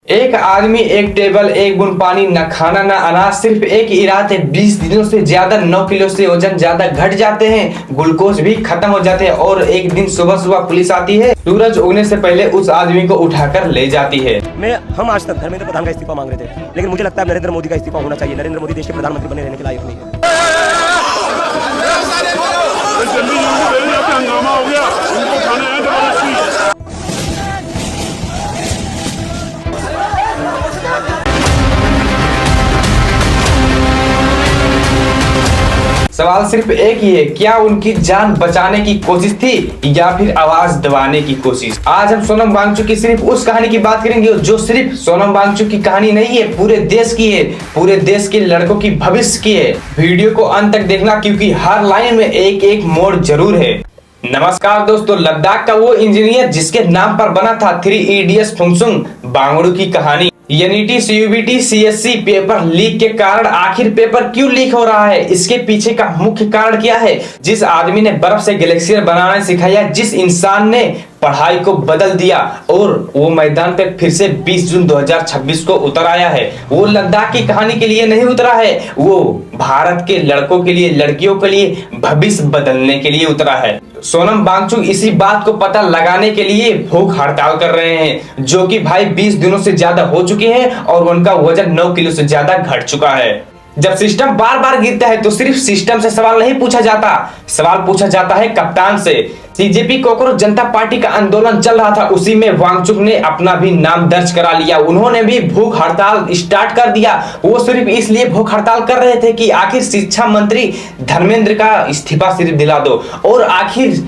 एक आदमी, एक टेबल, एक बूंद पानी, न खाना न अनाज, सिर्फ एक ही रात है। 20 दिनों से ज्यादा 9 किलो से वजन ज्यादा घट जाते हैं, ग्लूकोज भी खत्म हो जाते हैं। और एक दिन सुबह सुबह पुलिस आती है, सूरज उगने से पहले उस आदमी को उठाकर ले जाती है। हम आज तक धर्मेंद्र प्रधान का इस्तीफा मांग रहे थे, लेकिन मुझे लगता है नरेंद्र मोदी का इस्तीफा होना चाहिए। नरेंद्र मोदी देश के प्रधानमंत्री बनने रहने के लायक नहीं है। हंगामा हो गया, उनको खाने हैं जबरदस्ती। सवाल सिर्फ एक ही है, क्या उनकी जान बचाने की कोशिश थी या फिर आवाज दबाने की कोशिश। आज हम सोनम वांगचुक की सिर्फ उस कहानी की बात करेंगे जो सिर्फ सोनम वांगचुक की कहानी नहीं है, पूरे देश की है, पूरे देश के लड़कों की भविष्य की है। वीडियो को अंत तक देखना, क्योंकि हर लाइन में एक एक मोड़ जरूर है। नमस्कार दोस्तों, लद्दाख का वो इंजीनियर जिसके नाम पर बना था 3 इडियट्स फुंगसुक वांगडू की कहानी। एनईटी, सीयूबीटी, सीएससी पेपर लीक के कारण आखिर पेपर क्यों लीक हो रहा है, इसके पीछे का मुख्य कारण क्या है। जिस आदमी ने बर्फ से ग्लेशियर बनाना सिखाया, जिस इंसान ने पढ़ाई को बदल दिया और वो मैदान पे फिर से 20 जून 2026 को उतर आया है, वो लद्दाख की कहानी के लिए नहीं उतरा है, वो भारत के लड़कों के लिए, लड़कियों के लिए भविष्य बदलने के लिए उतरा है। सोनम वांगचुक इसी बात को पता लगाने के लिए भूख हड़ताल कर रहे हैं, जो कि भाई 20 दिनों से ज्यादा हो चुके हैं और उनका वजन 9 किलो से ज्यादा घट चुका है। जब सिस्टम बार बार गिरता है तो सिर्फ सिस्टम से सवाल नहीं पूछा जाता, सवाल पूछा जाता है कप्तान से। सीजेपी कॉकरोच जनता पार्टी का आंदोलन चल रहा था, उसी में वांगचुक ने अपना भी नाम दर्ज करा लिया। उन्होंने भी भूख हड़ताल स्टार्ट कर दिया। वो सिर्फ इसलिए भूख हड़ताल कर रहे थे कि आखिर शिक्षा मंत्री धर्मेंद्र का इस्तीफा सिर्फ दिला दो, और आखिर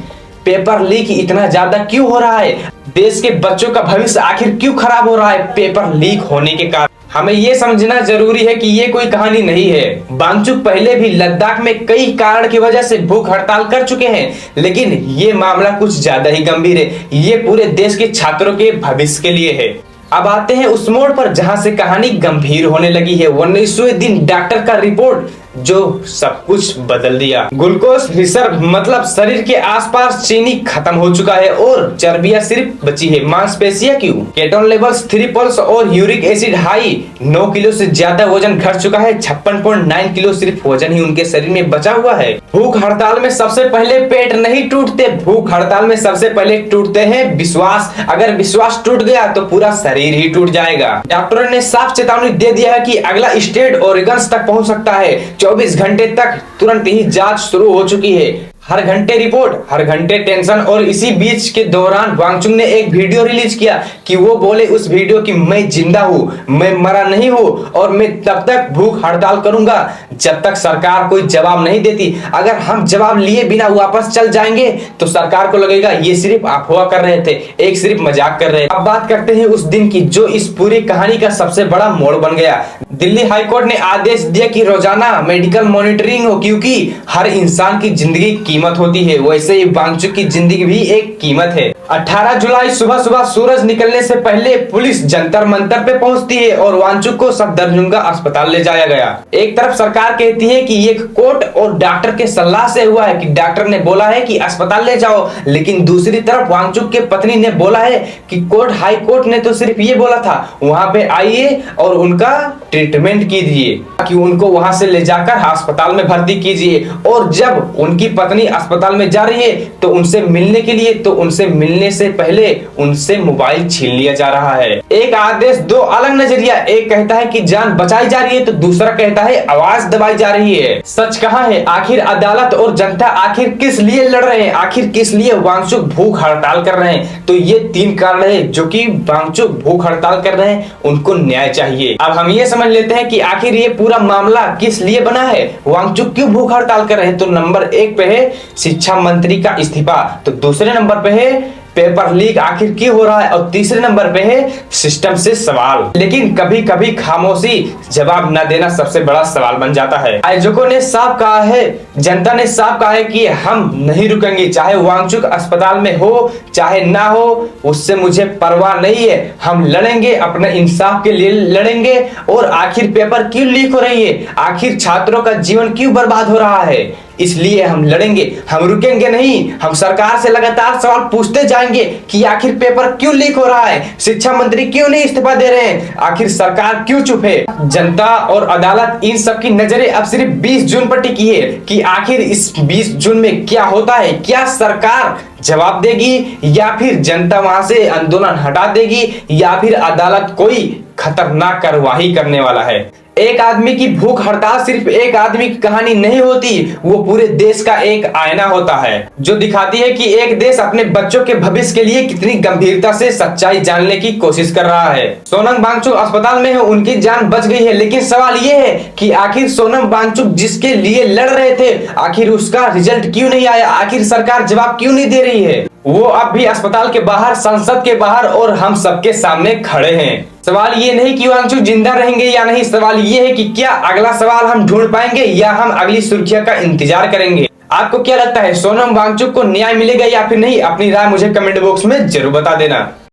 पेपर लीक इतना ज्यादा क्यों हो रहा है, देश के बच्चों का भविष्य आखिर क्यों खराब हो रहा है पेपर लीक होने के कारण। हमें ये समझना जरूरी है कि ये कोई कहानी नहीं है। वांगचुक पहले भी लद्दाख में कई कारण की वजह से भूख हड़ताल कर चुके हैं, लेकिन ये मामला कुछ ज्यादा ही गंभीर है। ये पूरे देश के छात्रों के भविष्य के लिए है। अब आते हैं उस मोड़ पर जहां से कहानी गंभीर होने लगी है। 19वें दिन डॉक्टर का रिपोर्ट जो सब कुछ बदल दिया। ग्लूकोज रिजर्व मतलब शरीर के आसपास चीनी खत्म हो चुका है और चर्बियां सिर्फ बची है। मांसपेशियां क्यों, केटोन लेवल्स 3 पल्स और यूरिक एसिड हाई। 9 किलो से ज्यादा वजन घट चुका है। 56.9 किलो सिर्फ वजन ही उनके शरीर में बचा हुआ है। भूख हड़ताल में सबसे पहले पेट नहीं टूटते, भूख हड़ताल में सबसे पहले टूटते हैं विश्वास। अगर विश्वास टूट गया तो पूरा शरीर ही टूट जाएगा। डॉक्टरों ने साफ चेतावनी दे दिया है कि अगला स्टेज ओरेगन तक पहुंच सकता है। 24 घंटे तक तुरंत ही जांच शुरू हो चुकी है। हर घंटे रिपोर्ट, हर घंटे टेंशन। और इसी बीच के दौरान वांगचुक ने एक वीडियो रिलीज किया कि वो बोले उस वीडियो की मैं जिंदा हूँ, मैं मरा नहीं हूँ और मैं तब तक भूख हड़ताल करूंगा जब तक सरकार कोई जवाब नहीं देती। अगर हम जवाब लिए बिना वापस चल जाएंगे तो सरकार को लगेगा ये सिर्फ अफवाह कर रहे थे, एक सिर्फ मजाक कर रहे थे। अब बात करते हैं उस दिन की जो इस पूरी कहानी का सबसे बड़ा मोड़ बन गया। दिल्ली हाईकोर्ट ने आदेश दिया कि रोजाना मेडिकल मॉनिटरिंग हो, क्योंकि हर इंसान की जिंदगी कीमत होती है, वैसे ही वांगचुक की जिंदगी भी एक कीमत है। 18 जुलाई सुबह सुबह सूरज निकलने से पहले पुलिस जंतर मंतर पे पहुंचती है और वांगचुक को सफदरजंग अस्पताल ले जाया गया। एक तरफ सरकार कहती है कि ये कोर्ट और डॉक्टर के सलाह से हुआ है, कि डॉक्टर ने बोला है कि अस्पताल ले जाओ, लेकिन दूसरी तरफ वांगचुक के पत्नी ने बोला है कि कोर्ट, हाई कोर्ट ने तो सिर्फ ये बोला था वहां पे आइए और उनका ट्रीटमेंट कीजिए, कि उनको वहां से ले जाकर अस्पताल में भर्ती कीजिए। और जब उनकी पत्नी अस्पताल में जा रही है तो उनसे मिलने के लिए, तो उनसे मिलने से पहले उनसे मोबाइल छीन लिया जा रहा है। एक आदेश, दो अलग नजरिया। एक कहता है कि जान बचाई जा रही है तो दूसरा कहता है आवाज दबाई जा रही है। सच कहां है? आखिर अदालत और जनता आखिर किस लिए लड़ रहे हैं, आखिर किस लिए वांगचुक भूख हड़ताल कर रहे हैं? तो ये 3 कारण है जो कि वांगचुक भूख हड़ताल कर रहे हैं, उनको न्याय चाहिए। अब हम ये समझ लेते हैं कि आखिर ये पूरा मामला किस लिए बना है, वांगचुक क्यों भूख हड़ताल कर रहे हैं। तो नंबर 1 पे है शिक्षा मंत्री का इस्तीफा, तो दूसरे नंबर पे है पेपर लीक आखिर क्यों हो रहा है, और तीसरे नंबर पे है सिस्टम से सवाल। लेकिन कभी कभी खामोशी, जवाब न देना सबसे बड़ा सवाल बन जाता है। आयोजकों ने साफ कहा है, जनता ने साफ कहा है कि हम नहीं रुकेंगे, चाहे वांगचुक अस्पताल में हो चाहे ना हो, उससे मुझे परवाह नहीं है। हम लड़ेंगे, अपने इंसाफ के लिए लड़ेंगे। और आखिर पेपर क्यों लीक हो रही है, आखिर छात्रों का जीवन क्यों बर्बाद हो रहा है, इसलिए हम लड़ेंगे, हम रुकेंगे नहीं। हम सरकार से लगातार सवाल पूछते जाएंगे कि आखिर पेपर क्यों लीक हो रहा है, शिक्षा मंत्री क्यों नहीं इस्तीफा दे रहे हैं, आखिर सरकार क्यों चुप है। जनता और अदालत इन सब की नजरें अब सिर्फ 20 जून पर टिकी है कि आखिर इस 20 जून में क्या होता है। क्या सरकार जवाब देगी या फिर जनता वहां से आंदोलन हटा देगी या फिर अदालत कोई खतरनाक कार्यवाही करने वाला है। एक आदमी की भूख हड़ताल सिर्फ एक आदमी की कहानी नहीं होती, वो पूरे देश का एक आईना होता है जो दिखाती है कि एक देश अपने बच्चों के भविष्य के लिए कितनी गंभीरता से सच्चाई जानने की कोशिश कर रहा है। सोनम वांगचुक अस्पताल में है, उनकी जान बच गई है, लेकिन सवाल ये है कि आखिर सोनम वांगचुक जिसके लिए लड़ रहे थे, आखिर उसका रिजल्ट क्यों नहीं आया, आखिर सरकार जवाब क्यों नहीं दे रही है। वो अब भी अस्पताल के बाहर, संसद के बाहर और हम सबके सामने खड़े हैं। सवाल ये नहीं कि वांगचुक जिंदा रहेंगे या नहीं, सवाल ये है कि क्या अगला सवाल हम ढूंढ पाएंगे या हम अगली सुर्खियों का इंतजार करेंगे। आपको क्या लगता है, सोनम वांगचुक को न्याय मिलेगा या फिर नहीं? अपनी राय मुझे कमेंट बॉक्स में जरूर बता देना।